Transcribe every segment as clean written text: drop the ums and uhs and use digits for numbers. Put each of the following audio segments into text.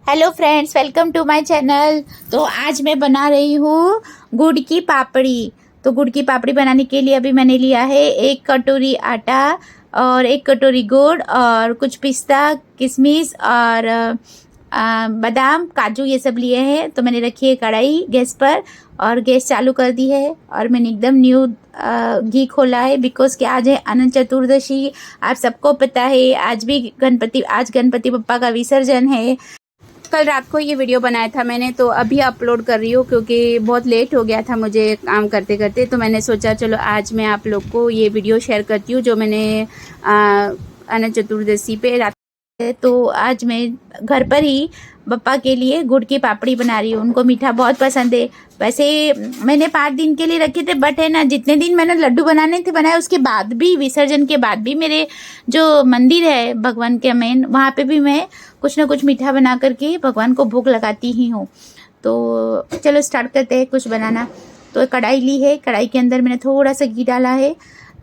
Hello friends, welcome to my channel. तो आज मैं बना रही हूँ गुड़ की पापड़ी। तो गुड़ की पापड़ी बनाने के लिए अभी मैंने लिया है 1 कटोरी आटा और 1 कटोरी गुड़ और कुछ पिस्ता, किशमिश और बादाम, काजू, ये सब लिए हैं। तो मैंने रखी है कढ़ाई गैस पर और गैस चालू कर दी है और मैंने एकदम न्यू घी खोला है बिकॉज कि आज है अनंत चतुर्दशी। आप सबको पता है आज गणपति बप्पा का विसर्जन है। कल रात को ये वीडियो बनाया था मैंने, तो अभी अपलोड कर रही हूँ क्योंकि बहुत लेट हो गया था मुझे काम करते करते। तो मैंने सोचा चलो आज मैं आप लोग को ये वीडियो शेयर करती हूँ जो मैंने अनंत चतुर्दशी पे रात। तो आज मैं घर पर ही बप्पा के लिए गुड़ की पापड़ी बना रही हूँ। उनको मीठा बहुत पसंद है। वैसे मैंने 5 दिन के लिए रखे थे, बट है ना, जितने दिन मैंने लड्डू बनाने थे बनाए, उसके बाद भी विसर्जन के बाद भी मेरे जो मंदिर है भगवान के मेन, वहाँ पे भी मैं कुछ ना कुछ मीठा बना करके भगवान को भोग लगाती ही हूँ। तो चलो स्टार्ट करते हैं कुछ बनाना। तो कढ़ाई ली है, कढ़ाई के अंदर मैंने थोड़ा सा घी डाला है,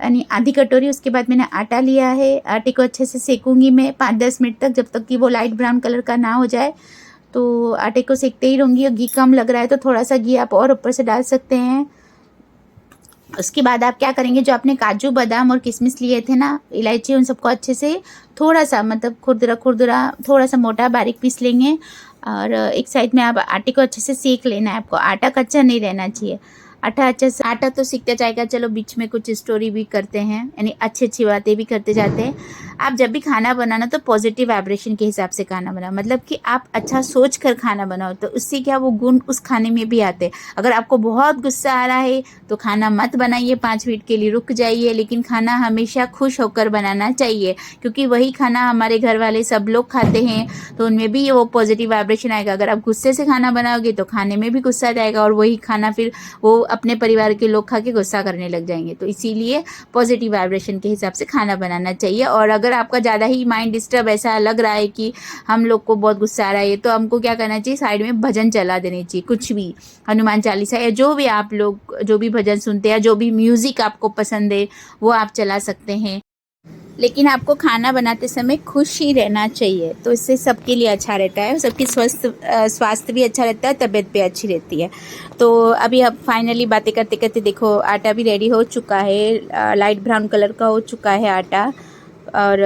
यानी आधी कटोरी। उसके बाद मैंने आटा लिया है। आटे को अच्छे से सेकूंगी मैं 5-10 मिनट तक, जब तक कि वो लाइट ब्राउन कलर का ना हो जाए। तो आटे को सेकते ही रहूँगी। और घी कम लग रहा है तो थोड़ा सा घी आप और ऊपर से डाल सकते हैं। उसके बाद आप क्या करेंगे, जो आपने काजू, बादाम और किशमिश लिए थे ना, इलायची, उन सबको अच्छे से थोड़ा सा, मतलब खुरदुरा खुरदुरा, थोड़ा सा मोटा बारीक पीस लेंगे। और एक साइड में आप आटे को अच्छे से सेक लेना है। आपको आटा कच्चा नहीं रहना चाहिए। आटा तो सीखते जाएगा। चलो बीच में कुछ स्टोरी भी करते हैं, यानी अच्छी अच्छी बातें भी करते जाते हैं। आप जब भी खाना बनाना तो पॉजिटिव वाइब्रेशन के हिसाब से खाना बनाओ, मतलब कि आप अच्छा सोच कर खाना बनाओ, तो उससे क्या वो गुण उस खाने में भी आते हैं। अगर आपको बहुत गुस्सा आ रहा है तो खाना मत बनाइए, 5 मिनट के लिए रुक जाइए, लेकिन खाना हमेशा खुश होकर बनाना चाहिए, क्योंकि वही खाना हमारे घर वाले सब लोग खाते हैं, तो उनमें भी वो पॉजिटिव वाइब्रेशन आएगा। अगर आप गुस्से से खाना बनाओगे तो खाने में भी गुस्सा जाएगा और वही खाना फिर वो अपने परिवार के लोग खा के गुस्सा करने लग जाएंगे। तो इसीलिए पॉजिटिव वाइब्रेशन के हिसाब से खाना बनाना चाहिए। और अगर आपका ज़्यादा ही माइंड डिस्टर्ब, ऐसा लग रहा है कि हम लोग को बहुत गुस्सा आ रहा है, तो हमको क्या करना चाहिए, साइड में भजन चला देने चाहिए, कुछ भी, हनुमान चालीसा या जो भी आप लोग जो भी भजन सुनते हैं, जो भी म्यूज़िक आपको पसंद है वो आप चला सकते हैं। लेकिन आपको खाना बनाते समय खुश ही रहना चाहिए, तो इससे सबके लिए अच्छा रहता है, सबकी स्वास्थ्य भी अच्छा रहता है, तबीयत भी अच्छी रहती है। तो अभी अब फाइनली बातें करते करते देखो आटा भी रेडी हो चुका है, लाइट ब्राउन कलर का हो चुका है आटा। और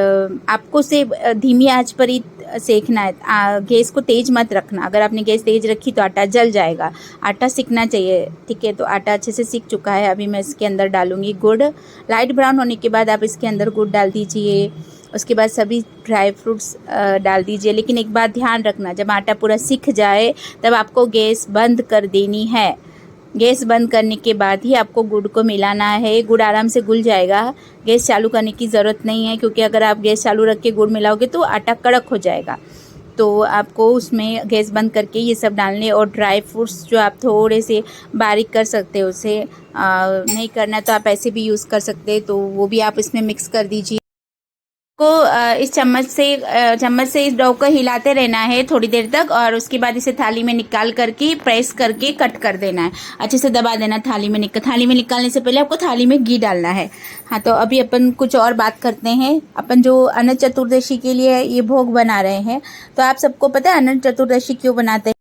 आपको उसे धीमी आंच पर ही सेकना है। गैस को तेज़ मत रखना। अगर आपने गैस तेज़ रखी तो आटा जल जाएगा। आटा सिकना चाहिए, ठीक है। तो आटा अच्छे से सिक चुका है। अभी मैं इसके अंदर डालूँगी गुड़। लाइट ब्राउन होने के बाद आप इसके अंदर गुड़ डाल दीजिए। उसके बाद सभी ड्राई फ्रूट्स डाल दीजिए। लेकिन एक बात ध्यान रखना, जब आटा पूरा सिक जाए तब आपको गैस बंद कर देनी है। गैस बंद करने के बाद ही आपको गुड़ को मिलाना है। गुड़ आराम से घुल जाएगा। गैस चालू करने की ज़रूरत नहीं है, क्योंकि अगर आप गैस चालू रख के गुड़ मिलाओगे तो आटा कड़क हो जाएगा। तो आपको उसमें गैस बंद करके ये सब डालने, और ड्राई फ्रूट्स जो आप थोड़े से बारीक कर सकते हो, उसे नहीं करना तो आप ऐसे भी यूज़ कर सकते हैं, तो वो भी आप इसमें मिक्स कर दीजिए। को इस चम्मच से इस डो को हिलाते रहना है थोड़ी देर तक, और उसके बाद इसे थाली में निकाल करके प्रेस करके कट कर देना है। अच्छे से दबा देना। थाली में निकालने से पहले आपको थाली में घी डालना है। हाँ, तो अभी अपन कुछ और बात करते हैं। अपन जो अनंत चतुर्दशी के लिए ये भोग बना रहे हैं, तो आप सबको पता है अनंत चतुर्दशी क्यों बनाते हैं?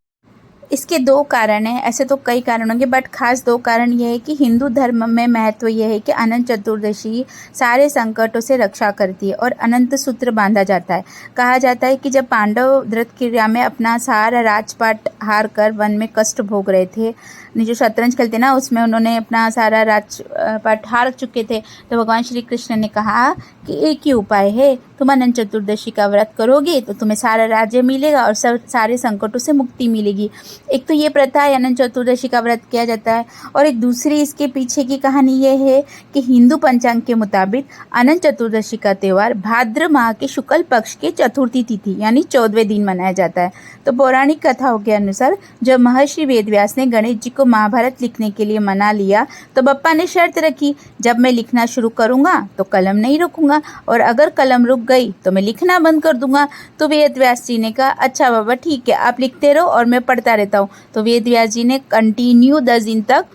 इसके 2 कारण हैं। ऐसे तो कई कारण होंगे, बट खास 2 कारण ये है कि हिंदू धर्म में महत्व ये है कि अनंत चतुर्दशी सारे संकटों से रक्षा करती है और अनंत सूत्र बांधा जाता है। कहा जाता है कि जब पांडव धृतक्रिया में अपना सारा राजपाट हार कर वन में कष्ट भोग रहे थे, जो शतरंज खेलते ना, उसमें उन्होंने अपना सारा राजपाट हार चुके थे, तो भगवान श्री कृष्ण ने कहा कि एक ही उपाय है, तुम अनंत चतुर्दशी का व्रत करोगे तो तुम्हें सारा राज्य मिलेगा और सारे संकटों से मुक्ति मिलेगी। एक तो ये प्रथा है, अनंत चतुर्दशी का व्रत किया जाता है। और एक दूसरी इसके पीछे की कहानी ये है कि हिंदू पंचांग के मुताबिक अनंत चतुर्दशी का त्यौहार भाद्र माह के शुक्ल पक्ष के चतुर्थी तिथि यानी 14वें दिन मनाया जाता है। तो पौराणिक कथाओं के अनुसार जब महर्षि वेदव्यास ने गणेश जी को महाभारत लिखने के लिए मना लिया, तो बप्पा ने शर्त रखी, जब मैं लिखना शुरू करूंगा तो कलम नहीं रोकूंगा, और अगर कलम रुक गई तो मैं लिखना बंद कर दूंगा। तो वेदव्यास जी ने कहा, अच्छा बाबा ठीक है, आप लिखते रहो और मैं पढ़ता रहता हूँ। तो वेदव्यास जी ने कंटिन्यू 10 दिन तक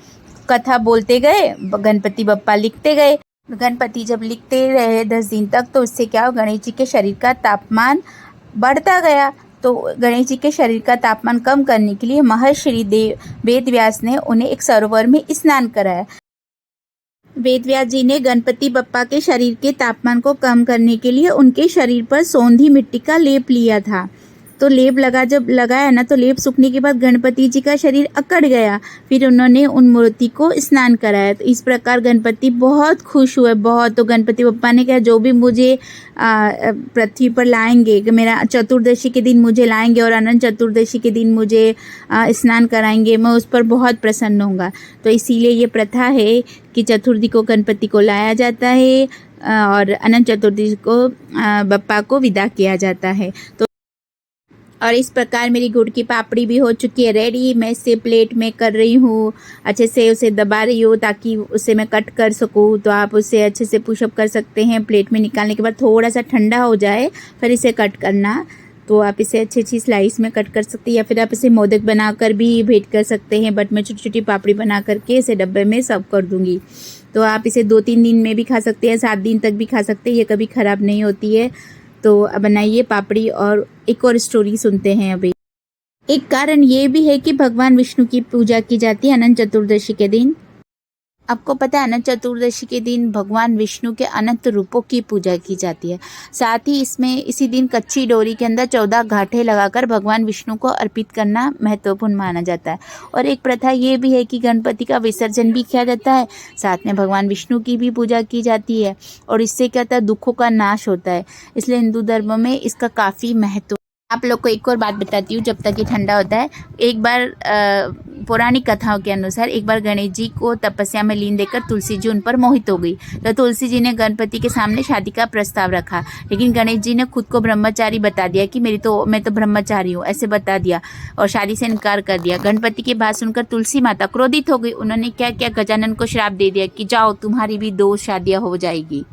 कथा बोलते गए, गणपति बप्पा लिखते गए। गणपति जब लिखते रहे 10 दिन तक, तो उससे क्या हो, गणेश जी के शरीर का तापमान बढ़ता गया। तो गणेश जी के शरीर का तापमान कम करने के लिए महर्षि वेद व्यास ने उन्हें एक सरोवर में स्नान कराया। वेद व्यास जी ने गणपति बप्पा के शरीर के तापमान को कम करने के लिए उनके शरीर पर सौंधी मिट्टी का लेप लिया था। तो लेप जब लगाया ना, तो लेप सूखने के बाद गणपति जी का शरीर अकड़ गया। फिर उन्होंने उन मूर्ति को स्नान कराया। तो इस प्रकार गणपति बहुत खुश हुए, बहुत। तो गणपति बप्पा ने कहा, जो भी मुझे पृथ्वी पर लाएंगे, मेरा चतुर्दशी के दिन मुझे लाएंगे और अनंत चतुर्दशी के दिन मुझे स्नान कराएंगे, मैं उस पर बहुत प्रसन्न होऊंगा। तो इसीलिए ये प्रथा है कि चतुर्थी को गणपति को लाया जाता है और अनंत चतुर्दशी को बप्पा को विदा किया जाता है। तो और इस प्रकार मेरी गुड़ की पापड़ी भी हो चुकी है रेडी। मैं इसे प्लेट में कर रही हूँ, अच्छे से उसे दबा रही हूँ ताकि उसे मैं कट कर सकूँ। तो आप उसे अच्छे से पुशअप कर सकते हैं। प्लेट में निकालने के बाद थोड़ा सा ठंडा हो जाए फिर इसे कट करना। तो आप इसे अच्छी स्लाइस में कट कर सकते हैं या फिर आप इसे मोदक बनाकर भी भेंट कर सकते हैं। बट मैं छोटी छोटी पापड़ी बना करके इसे डब्बे में सर्व कर दूँगी। तो आप इसे 2-3 दिन में भी खा सकते हैं, 7 दिन तक भी खा सकते हैं, ये कभी ख़राब नहीं होती है। तो बनाइए पापड़ी। और एक और स्टोरी सुनते हैं अभी। एक कारण ये भी है कि भगवान विष्णु की पूजा की जाती है अनंत चतुर्दशी के दिन। आपको पता है अनंत चतुर्दशी के दिन भगवान विष्णु के अनंत रूपों की पूजा की जाती है। साथ ही इसी दिन कच्ची डोरी के अंदर 14 घाटे लगाकर भगवान विष्णु को अर्पित करना महत्वपूर्ण माना जाता है। और एक प्रथा ये भी है कि गणपति का विसर्जन भी किया जाता है, साथ में भगवान विष्णु की भी पूजा की जाती है और इससे क्या होता है, दुखों का नाश होता है। इसलिए हिंदू धर्म में इसका काफ़ी महत्व। आप लोग को एक और बात बताती हूँ जब तक ये ठंडा होता है। एक बार पौराणिक कथाओं के अनुसार एक बार गणेश जी को तपस्या में लीन देखकर तुलसी जी उन पर मोहित हो गई। तो तुलसी जी ने गणपति के सामने शादी का प्रस्ताव रखा, लेकिन गणेश जी ने खुद को ब्रह्मचारी बता दिया कि मैं तो ब्रह्मचारी हूँ, ऐसे बता दिया और शादी से इनकार कर दिया। गणपति की बात सुनकर तुलसी माता क्रोधित हो गई। उन्होंने क्या किया, गजानन को श्राप दे दिया कि जाओ तुम्हारी भी 2 शादियाँ हो जाएगी।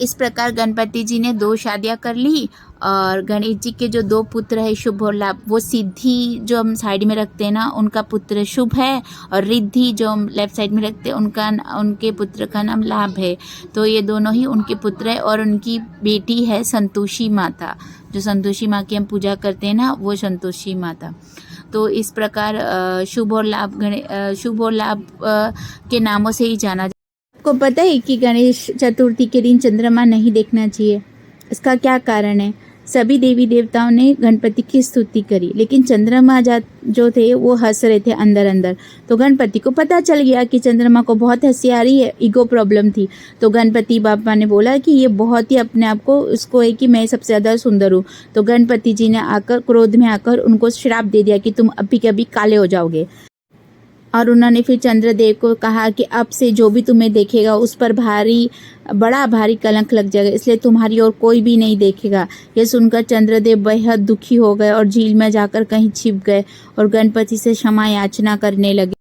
इस प्रकार गणपति जी ने 2 शादियाँ कर ली और गणेश जी के जो 2 पुत्र है शुभ और लाभ, वो सिद्धि जो हम साइड में रखते हैं ना, उनका पुत्र शुभ है और रिद्धि जो हम लेफ्ट साइड में रखते हैं उनके पुत्र का नाम लाभ है। तो ये दोनों ही उनके पुत्र है और उनकी बेटी है संतोषी माता। जो संतोषी माँ की हम पूजा करते हैं ना, वो संतोषी माता। तो इस प्रकार शुभ और लाभ के नामों से ही जाना। आपको पता है कि गणेश चतुर्थी के दिन चंद्रमा नहीं देखना चाहिए। इसका क्या कारण है? सभी देवी देवताओं ने गणपति की स्तुति करी, लेकिन चंद्रमा जो थे वो हंस रहे थे अंदर अंदर। तो गणपति को पता चल गया कि चंद्रमा को बहुत हंसी आ रही है, ईगो प्रॉब्लम थी। तो गणपति बापा ने बोला कि ये बहुत ही अपने आप को उसको है कि मैं सबसे ज़्यादा सुंदर हूँ। तो गणपति जी ने आकर क्रोध में आकर उनको श्राप दे दिया कि तुम अभी के अभी काले हो जाओगे। और उन्होंने फिर चंद्रदेव को कहा कि अब से जो भी तुम्हें देखेगा उस पर बड़ा भारी कलंक लग जाएगा, इसलिए तुम्हारी ओर कोई भी नहीं देखेगा। यह सुनकर चंद्रदेव बेहद दुखी हो गए और झील में जाकर कहीं छिप गए और गणपति से क्षमा याचना करने लगे।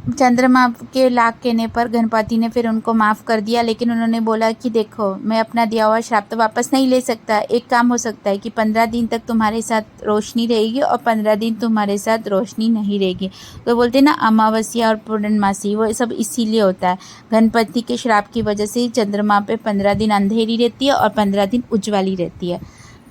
चंद्रमा के लाख कहने पर गणपति ने फिर उनको माफ़ कर दिया, लेकिन उन्होंने बोला कि देखो मैं अपना दिया हुआ श्राप तो वापस नहीं ले सकता। एक काम हो सकता है कि 15 दिन तक तुम्हारे साथ रोशनी रहेगी और 15 दिन तुम्हारे साथ रोशनी नहीं रहेगी। तो बोलते ना अमावस्या और पूर्णमासी, वो सब इसीलिए होता है। गणपति के श्राप की वजह से चंद्रमा पे 15 दिन अंधेरी रहती है और 15 दिन उज्ज्वली रहती है।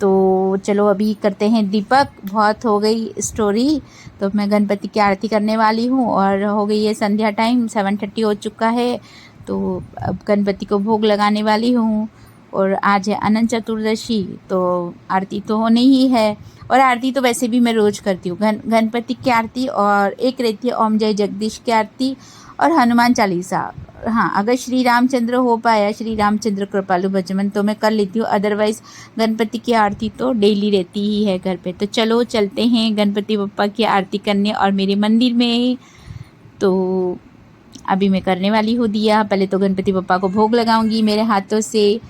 तो चलो अभी करते हैं दीपक। बहुत हो गई स्टोरी, तो मैं गणपति की आरती करने वाली हूँ और हो गई है संध्या टाइम, 7:30 हो चुका है। तो अब गणपति को भोग लगाने वाली हूँ और आज है अनंत चतुर्दशी, तो आरती तो होनी ही है। और आरती तो वैसे भी मैं रोज़ करती हूँ, गणपति की आरती और एक रहती है ओम जय जगदीश की आरती और हनुमान चालीसा। हाँ, अगर श्री रामचंद्र हो पाया, श्री रामचंद्र कृपालु भजमन, तो मैं कर लेती हूँ। अदरवाइज़ गणपति की आरती तो डेली रहती ही है घर पे। तो चलो चलते हैं गणपति बप्पा की आरती करने और मेरे मंदिर में। तो अभी मैं करने वाली हूँ दिया। पहले तो गणपति बप्पा को भोग लगाऊंगी मेरे हाथों से।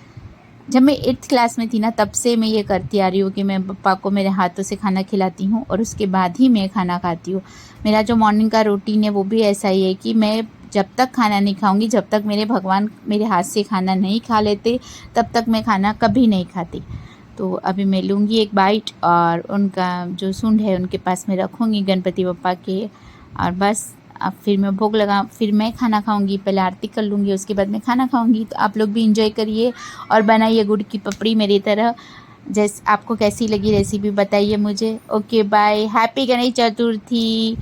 जब मैं 8th क्लास में थी ना, तब से मैं ये करती आ रही हूँ कि मैं बप्पा को मेरे हाथों से खाना खिलाती हूँ और उसके बाद ही मैं खाना खाती हूँ। मेरा जो मॉर्निंग का रूटीन है वो भी ऐसा ही है कि मैं जब तक खाना नहीं खाऊंगी, जब तक मेरे भगवान मेरे हाथ से खाना नहीं खा लेते, तब तक मैं खाना कभी नहीं खाती। तो अभी मैं लूँगी एक बाइट और उनका जो सूंड है उनके पास में रखूँगी गणपति बप्पा के, और बस अब फिर मैं खाना खाऊंगी। पहले आरती कर लूँगी, उसके बाद मैं खाना खाऊंगी। तो आप लोग भी इंजॉय करिए और बनाइए गुड़ की पपड़ी मेरी तरह। जैसे आपको कैसी लगी रेसिपी बताइए मुझे। Okay bye, happy Ganesh Chaturthi.